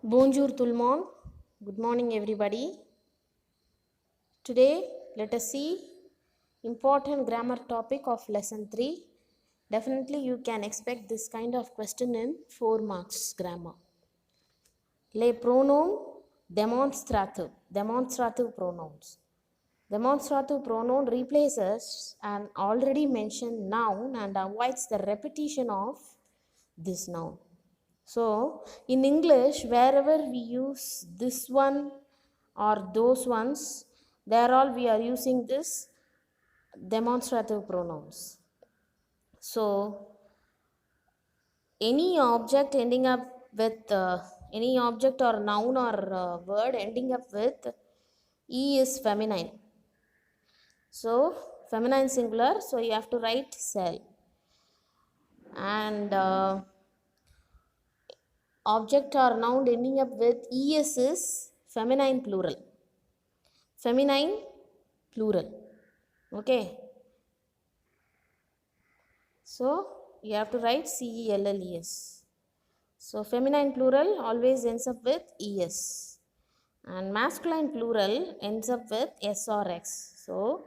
Bonjour tout le monde. Good morning everybody. Today let us see important grammar topic of lesson 3. Definitely you can expect this kind of question in 4 marks grammar. Les pronoms demonstrative pronouns. Demonstrative pronoun replaces an already mentioned noun and avoids the repetition of this noun. So, in English, wherever we use this one or those ones, there all we are using this demonstrative pronouns. So, any object ending up with any object or noun or word ending up with E is feminine. So, feminine singular, so you have to write cell. And object or noun ending up with es is feminine plural. Feminine plural. Okay. So you have to write CELLES. So feminine plural always ends up with es. And masculine plural ends up with s or x. So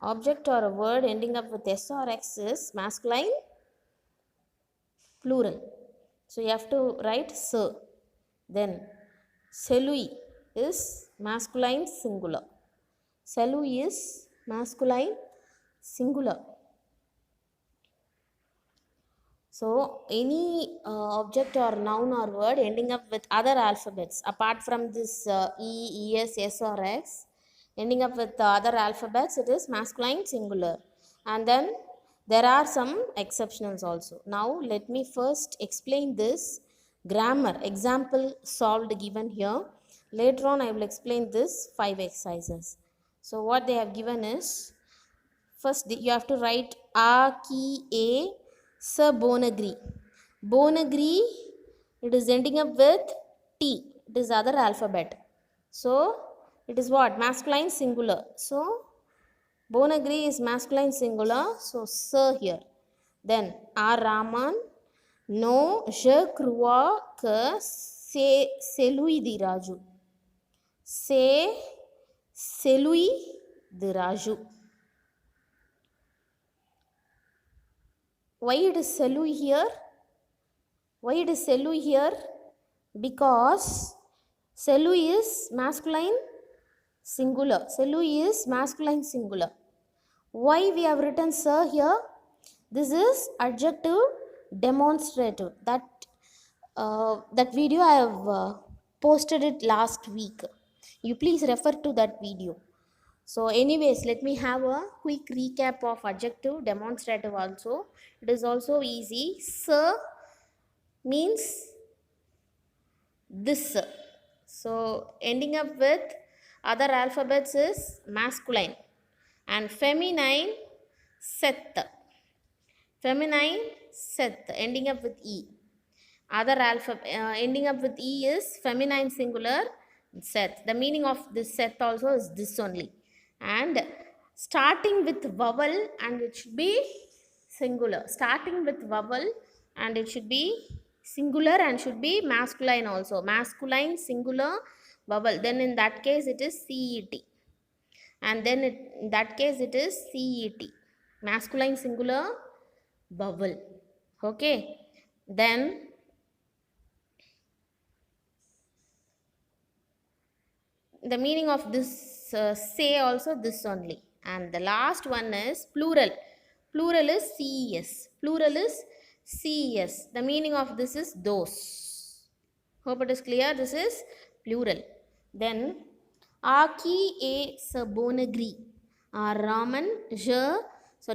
object or a word ending up with s or x is masculine plural. So you have to write sir. Then celui is masculine singular. Celui is masculine singular. So any object or noun or word ending up with other alphabets apart from this E, ES, S or X, ending up with other alphabets, it is masculine singular. And then there are some exceptionals also. Now let me first explain this grammar example solved given here. Later on I will explain this 5 exercises. So what they have given is, first you have to write a, ki, a, sa, bonagri. Bonagri, it is ending up with T. It is other alphabet. So, it is what? Masculine singular. So, bonagri is masculine singular. So, sa here. Then, a Raman, no, je crois que c'est celui de Raju. C'est celui de Raju. Why it is celui here? Why it is celui here? Because celui is masculine singular. Celui is masculine singular. Why we have written sir here? This is adjective demonstrative. That video I have posted it last week. You please refer to that video. So anyways, let me have a quick recap of adjective demonstrative also. It is also easy. Sir means this. So ending up with other alphabets is masculine. And feminine set. Feminine set ending up with E. Other alphabet ending up with E is feminine singular set. The meaning of this set also is this only. And starting with vowel and it should be singular. Starting with vowel and it should be singular and should be masculine also. Masculine singular vowel. Then in that case it is CET. And then in that case it is CET. Masculine singular vowel. Okay. Then the meaning of this say also this only. And the last one is plural. Plural is CES. Plural is CES. The meaning of this is those. Hope it is clear. This is plural. Then Aki e sabonagri. Raman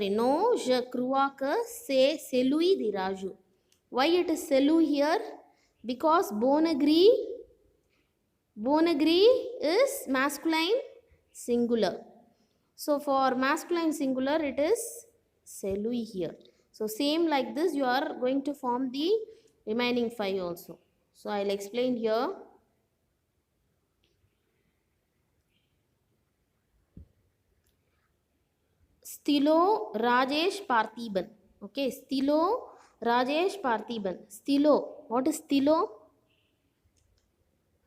no je crois que c'est celui de Raju. Why it is celui here? Because bonagri is masculine singular. So for masculine singular it is celui here. So same like this you are going to form the remaining 5 also. So I will explain here. Stilo Rajesh Parthiban. Okay, Stilo Rajesh Parthiban. Stilo. What is stilo?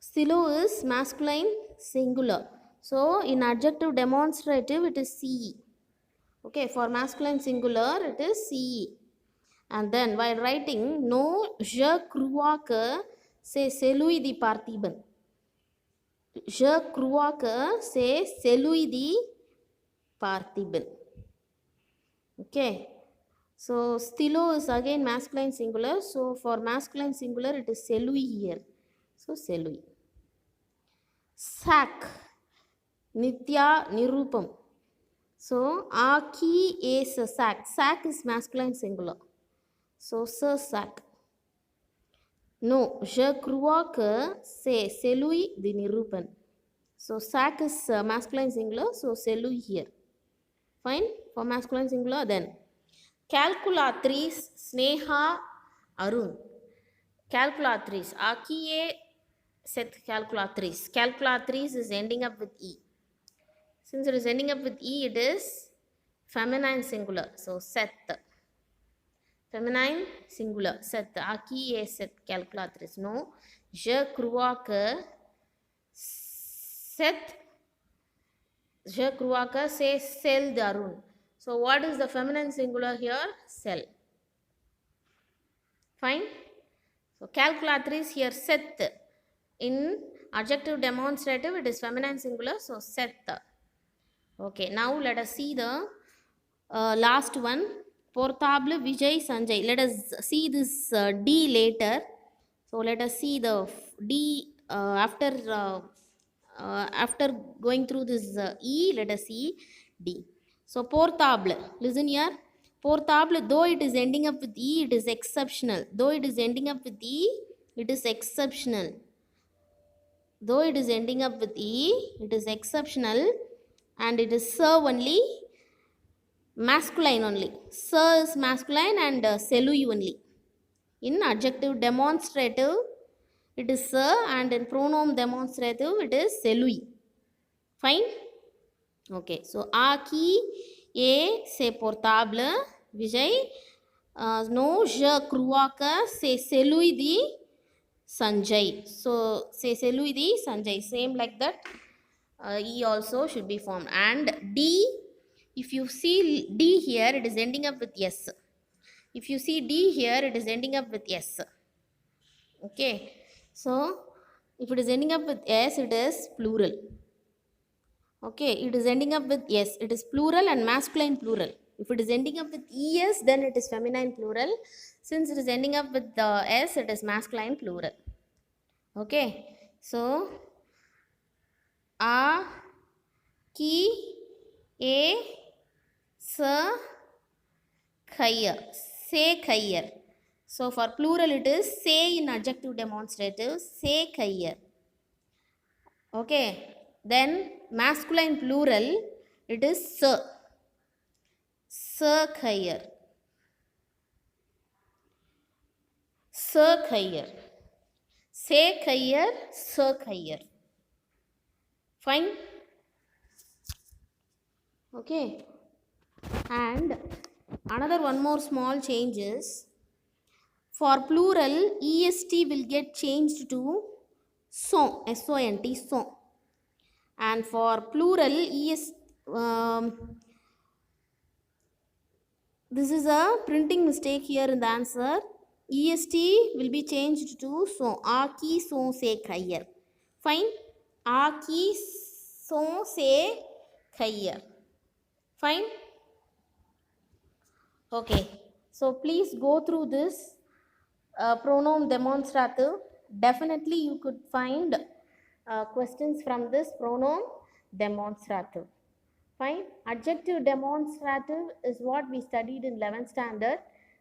Stilo is masculine singular. So in adjective demonstrative it is CE. Okay, for masculine singular it is CE. And then while writing, no, je crois que c'est celui de Parthiban. Je crois que c'est celui de Parthiban. Okay. So stilo is again masculine singular. So for masculine singular it is celui here. So celui. Sac. Nitya nirupam. So aki is a sac. Sac is masculine singular. So sir sac. No, je crois que c'est celui de Nirupan. So sac is masculine singular. So celui here. Fine for masculine singular. Then calculatrice Sneha Arun. Calculatrice. Akiye set calculatrice. Calculatrice is ending up with E. Since it is ending up with E, it is feminine singular. So set. Feminine singular. Set. Akiye set calculatrice. No. Je crois que je crois que c'est celle d'Arun. So what is the feminine singular here? Cell. Fine. So calculatrice here set. In adjective demonstrative it is feminine singular. So set. Okay, now let us see the last one. Portable Vijay Sanjay. Let us see this D later. So let us see the D after going through this E, let us see D. So portable, listen here. Portable, though it is ending up with E, it is exceptional. Though it is ending up with E, it is exceptional. Though it is ending up with E, it is exceptional, and it is sir only, masculine only. Sir is masculine and celui only. In adjective demonstrative, it is sir, and in pronoun demonstrative, it is celui. Fine? Okay. So, a qui est c'est portable. Vijay. No, je crois que c'est celui de Sanjay. So, c'est celui de Sanjay. Same like that. E also should be formed. And D, if you see D here, it is ending up with S. If you see D here, it is ending up with S. Okay. So, if it is ending up with S, it is plural. Okay. It is ending up with S. It is plural and masculine plural. If it is ending up with ES, then it is feminine plural. Since it is ending up with the S, it is masculine plural. Okay. So, A, Ki, A, Sa, Khayar. Say Khayar. So, for plural, it is say in adjective demonstrative. Say Khayar. Okay. Then, masculine plural, it is Sa. Sa Khayar. Sa Khayar. Say Khayar, Sa Khayar. Fine? Okay. And another one more small change is, for plural, EST will get changed to son, S-O-N-T, son. And for plural, this is a printing mistake here in the answer. EST will be changed to son. A qui son se khayar. Fine? A qui son se khayar. Fine? Okay. So please go through this pronoun demonstrative. Definitely you could find questions from this pronoun demonstrative. Fine. Adjective demonstrative is what we studied in 11th standard,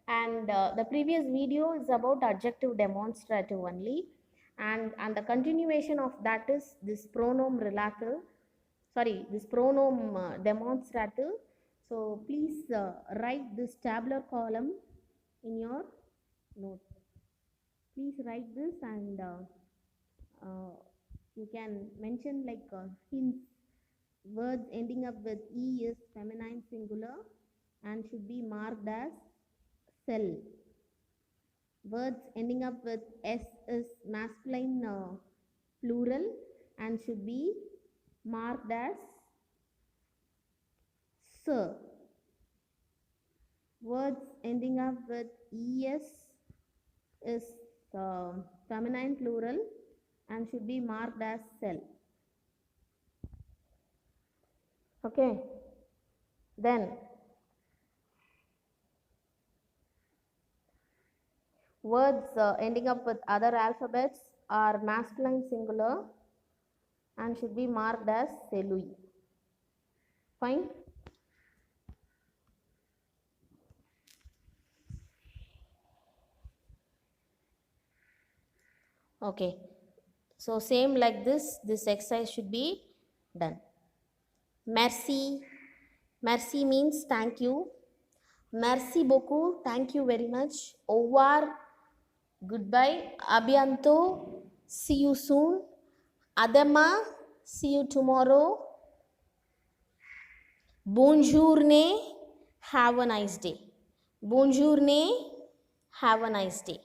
and the previous video is about adjective demonstrative only, and the continuation of that is this pronoun relative, this pronoun demonstrative. So please write this tabular column in your notes. Please write this, and you can mention like hints. Words ending up with E is feminine singular and should be marked as cell. Words ending up with S is masculine plural and should be marked as sir. Words ending up with es is feminine plural and should be marked as cell. Okay, then words ending up with other alphabets are masculine singular and should be marked as celui. Fine. Okay, so same like this exercise should be done. Merci. Merci means thank you. Merci beaucoup, thank you very much. Au revoir, goodbye. A bientôt, see you soon. À demain, see you tomorrow. Bonjourne, have a nice day. Bonjourne, have a nice day.